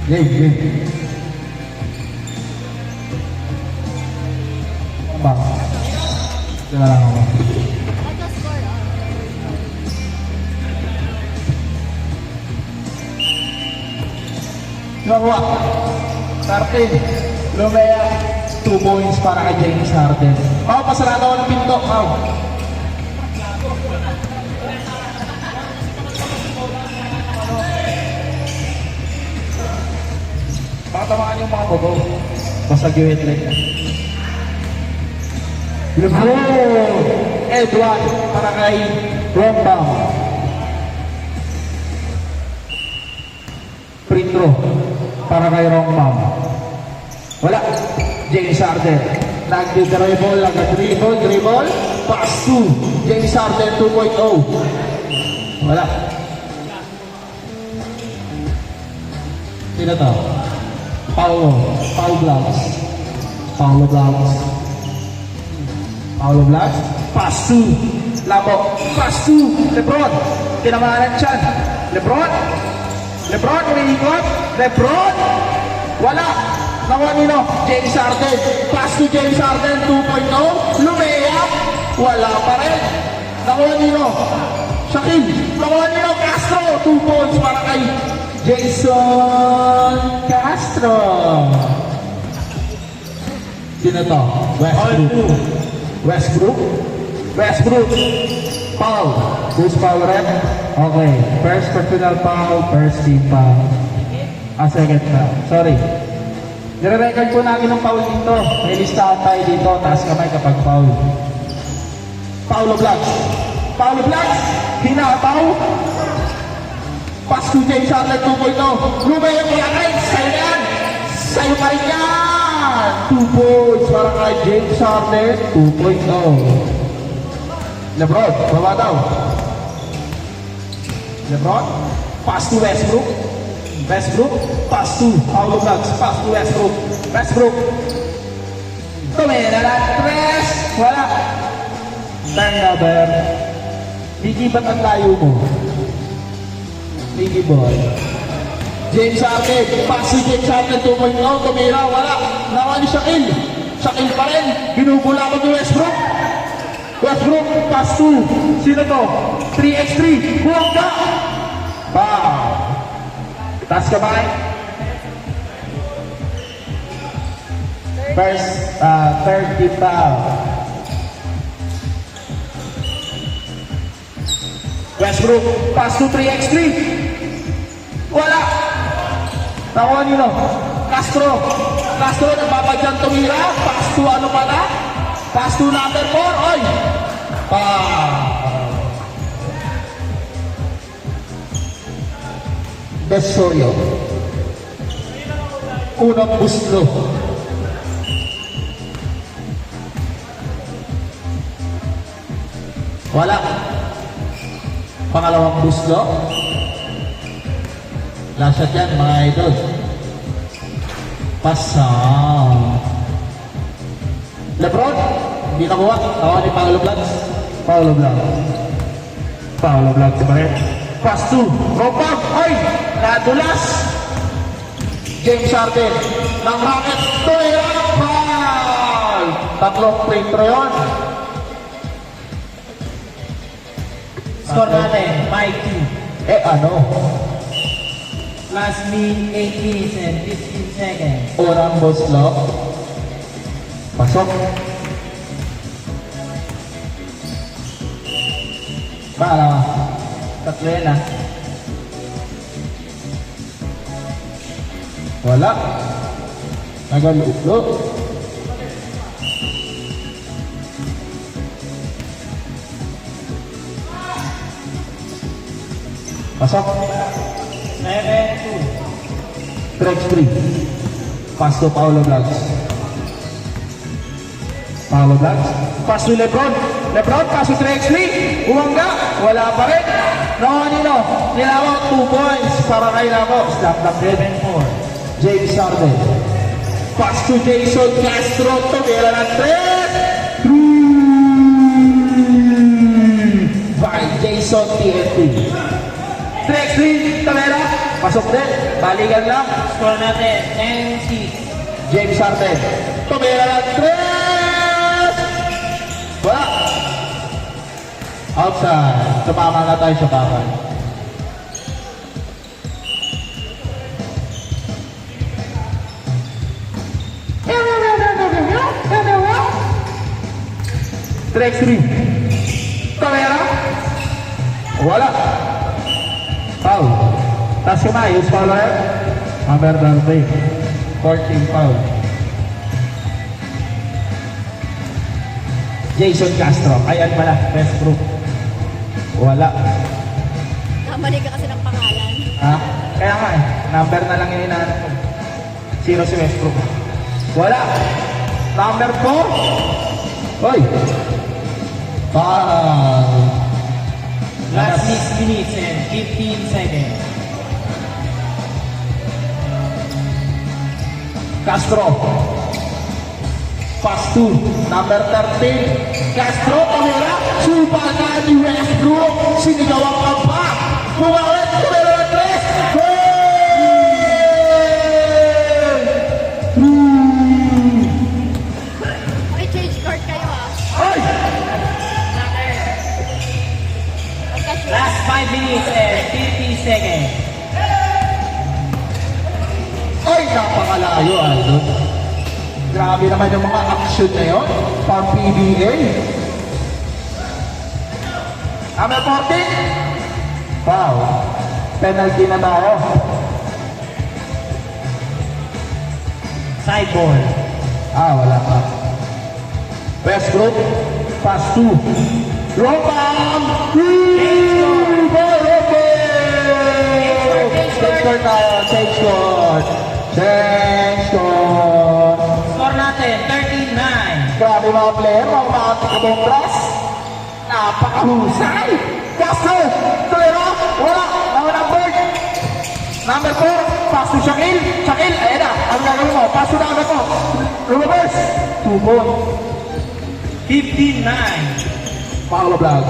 Game. Bang. Diyan na lang ako. Nakuha. Sartin. Lumea. 2 points para kay James Harden. Pao, pasarado ako ng pinto. Pao. Pakatamaan yung mga bobo. Basag yung headlight. LeBron! Edward para kay Rombang. Free throw para kay Rombang. Wala. James Harden. Dribble. Pass to James Harden 2.0. Wala. Sino to? Paul Blacks. Pass to Labo. Pass to LeBron. Tinamanan siya. LeBron, umiikot. LeBron. Wala. Nakuha nino. James Harden. Pass to James Harden 2.0. Lumea. Wala pa rin. Nakuha nino. Shaquille. Nakuha nino. Castro. 2 points para kay Jason Castro. Sino to? Westbrook. Foul. Who's foul red? Okay. First personal foul, first team foul. Second foul. Sorry. Nire-record po namin ng foul dito. May listahan tayo dito. Taas kamay kapag foul. Paulo Blacks. Hinataw. Pass to James Harden 2.0. Lumaya mo yan ay sa'yo pa rin yan. 2 points para kay James Harden 2.0. LeBron, baba daw. LeBron, pass to Westbrook. Pass to Paulo Blacks. Pass to Westbrook. Tumira na 3. Wala. Turnover. Biggie, ba't ang layo mo? Biggie boy. James Harden. Pass to James Harden 2.0. Tumira. Wala. Nawa ni Shaquille pa rin. Binubula ko ni Westbrook, pass to. Sino to? 3x3. Huwag ka. Taas kamay. Third team foul. Westbrook, pass to 3x3. Wala. Nakuha nyo. Castro, nagpapadyan tumira. Pass to ano pala? Pass to number 4. Oy! Desoyo. Unang buslo. Wala. Pangalawang buslo. Last shot yan, mga idol. Pasang. LeBron, hindi nakuha. Tawa ni Paulo Blacks. Pass to Robert. Ay! Nadulas. James Harden. Ng Rockets. Foul! Tatlong free throw yun. Score natin, Mikey. Ano? Last mean 8 minutes and 15 seconds. Unang buslo. Pasok. Pangalawa. Tatlo yan ah. Wala. Nagalulo. Pasok. 7-2. Stretch 3. Pass to Paulo Blacks. Pass to LeBron. Pass to stretch 3. Umangga. Wala pa rin. Nino. Nilawak 2 points para kay Labo. Slap na 7-4. James Harden. Pass to Jason Castro. Tumira ng 3. By Jason TNT. Stretch 3. Tamera. Pasok din. balikan lang. Score natin, 10-6. James Harden. Tumira ng 3! Wala. Outside. Tumama na tayo sa bakal. Track 3. Tumira. Wala. Foul. Taas kamay. Use foul red. Number 13. 14 foul. Jason Castro. Ayan pala. Westbrook. Wala. Kamali ka kasi ng pangalan. Ha? Kaya nga eh. Number na lang yung inaanap ko. Zero si Westbrook. Wala. Number 4. Hoy. Foul. Last 6 minutes and 15 seconds. Castro. Pass to number 13. Castro, tumira. Supa na ni Westbrook. Sinigawan ka pa. Bumawit, tumira ng 3. May change court kayo ah. Ay! Pagka-shoot. Last 5 minutes and 50 seconds. Ay, napakalayo, Aldo. Grabe naman yung mga action na yun. Pang PBA. Number 14. Wow. Penalty na tayo. Sideboard. Wala pa. Westbrook. Pass 2. Rompam! Change court tayo. Change court. Change court. Score natin, 13-9. Grabe mga player, mga kabongras. Napakahusay. Castro, Tulero, wala. Number 4. Number 4, pass to Shaquille. Shaquille, ayan na. Ang gagawin mo, pass to number 4. Reverse. 2 points. 15-9. Paolo Vlogs.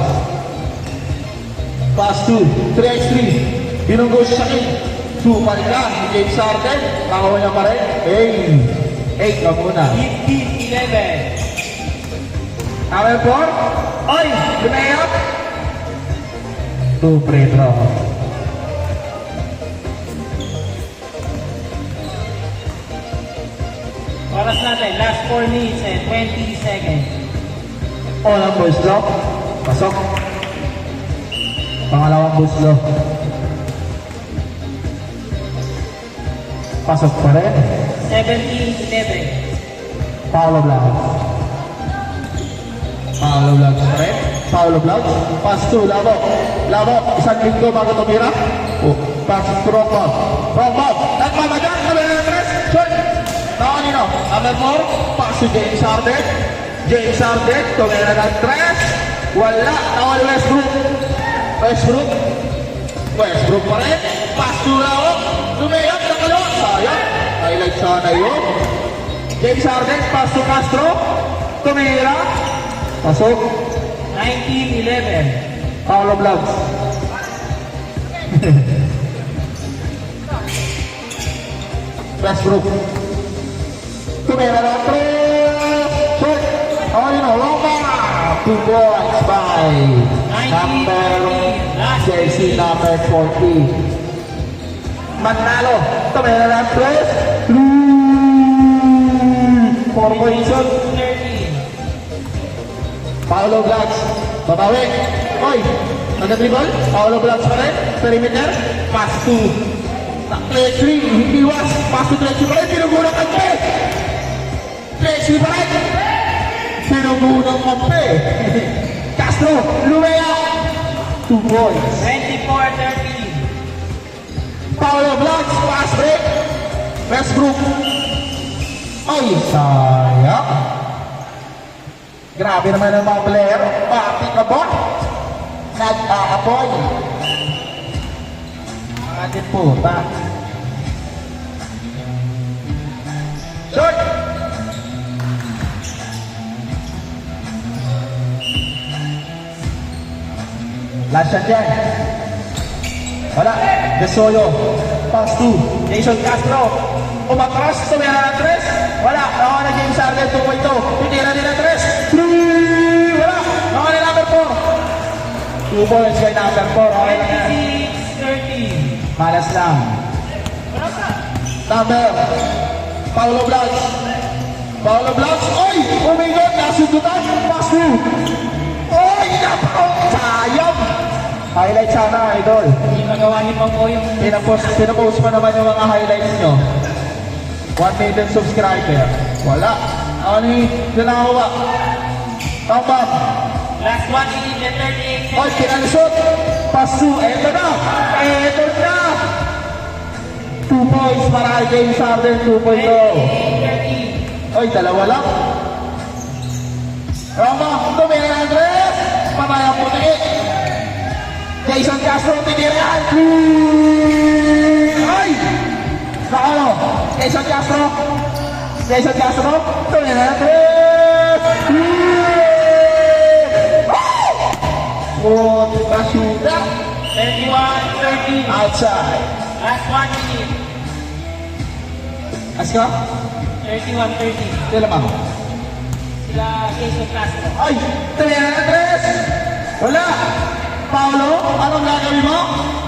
Pass to 3x3. Binunggo si Shaquille. 2 pa rin lang. James Harden, nakawa niya pa rin. 8 ka muna. 15-11. Number 4. Oy, lumayap. 2 free throw. Oras natin, last 4 minutes and 20 seconds. Unang boost lock. Pasok. Pangalawang boost lock. Pasok pa rin. 17-11. Paolo Vlogs. Paolo Vlogs pa rin. Paolo Vlogs. Pass to Labo. Labo. Isang linggo bago tumira. Pass to Rockbob. Rockbob. Nagmamagan. Kami na tres. Short. Nakanino. Number 4. Pass to James Harden. James Harden. Tumira ng tres. Wala. Nawal Westbrook. Westbrook. Westbrook pa rin. Pass to Labo. Lumayap na kayo. Sayang. Highlight sana yun. James Harden. Pass to Castro. Tumira. Pasok. 19-11. Paolo Vlogs. Westbrook. Tumira ng 3. Short. Oh, you know, Roma. 2 points by number jersey number 40. Manalo. Tumira ng 3. 4 points yun. 13. Paolo Vlogs. Babawi. Oy. Nag-dribble. Paolo Vlogs pa rin. Perimeter. Pass to. Trexley. Hindi was. Pass to Trexley pa rin. Pinugunang kampe. Trexley pa rin. Pinugunang kampe. Castro. Lumea. 2 points. 24-13. Paolo Vlogs. Pass break. Westbrook. Ay, sayang. Grabe naman ang mga player. Bakit ka ba? Nag-aapoy. Atin po, ta. Short! Last shot yan. Wala. Desoyo. pass 2. Jason Castro. Umatras, tumira ng 3. Wala. Nakuha na James Harden, 2.2. Titira din ng 3. 3. Wala. Nakuha na number 4. 2 points kay number 4. Okay lang yan. 26-13. Malas lang. Number. Paulo Blancs. Paulo Blancs. Oy! Oh my God! Nasundutan. Pass 2. Oy! Napakaw! Sayang! Highlight sana, idol. Hindi magawa niyo pa po yung Pinapost pa naman yung mga highlights nyo. 1 million subscriber. Wala. Ano yung nanahawa? Tambak. last 1 minute and 38 Oy, seconds. pinalusot. Pass 2. Eto na. Eto na. 2 points para kay James Harden. 2.0. 13. Oy, dalawa lang. Roma, tumira ng Andres. Patay ang puti. Jason Castro, tinira yan. Ay! Nakano? Jason Castro. Jason Castro, tumira ng Andres. Oh, shoot. 31-13. Outside. Last 1 minute. Aska? 31-13. Hindi lamang. Sila Jason Castro. Ay! Tumira ng Andres. Wala. Paolo, anong gagawin mo?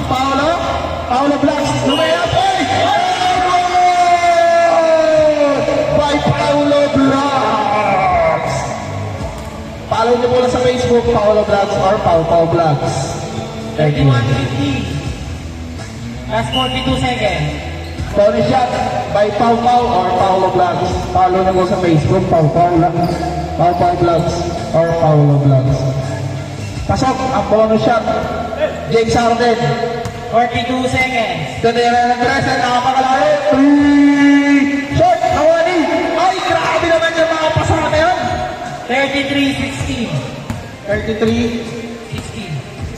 Paolo? Paolo Blancs, lumayap! Ay! By Paolo Blancs! Follow niyo muna sa Facebook, Paolo Blancs or Pau Blancs. Thank you. 31-15. Last 42 seconds. Tony shot by Pau or Paolo Blancs. Follow niyo mo sa Facebook, Pau Blancs or Paolo Blancs. Pasok ang bonus shot. James Harden. 42 seconds. Tinira ng tres at nakapakalayo. 3. Shot. Nawali. Ay, grabe naman yung mga pasara na yun. 33-16. 33.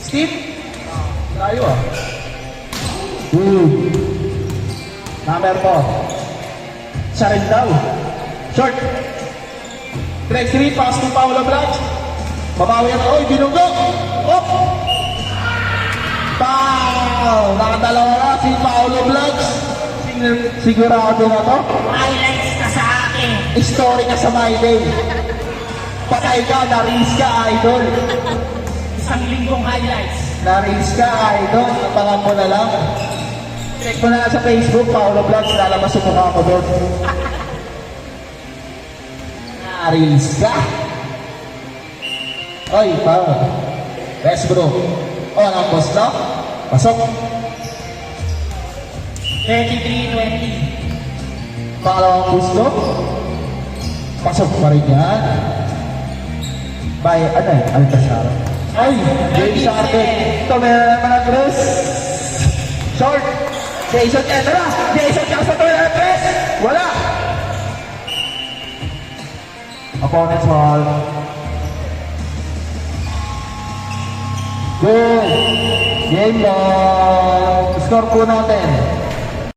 16. Steve. Layo ah. Number 4. Siya rin daw. Short. Track 3. Pass to Paolo Blancs. Babawi yan. Oy, binunggo. Op. Pow. Nakadalawa na si Paolo Blancs. Sigurado na to. Highlights ka sa akin. Story ka sa my day. Patay ka, na-risk ka, idol. Isang linggong highlights. Na-risk ka, idol. Abangan mo na lang. Check mo na sa Facebook, Paolo Blancs, lalabas yung mukha ko doon. Na-risk ka. Oy, Paolo. Yes, bro. O, ang boss na? Pasok. 33-20. Pangalawang gusto. Pasok pa rin yan. By, ano eh, Alcazar. Ay, James Harden. Ito, meron naman ang Chris. Short. Jason, eto na. Jason, kasa to na Chris. Wala. Opponent's ball. Good. Game ball. Score po natin.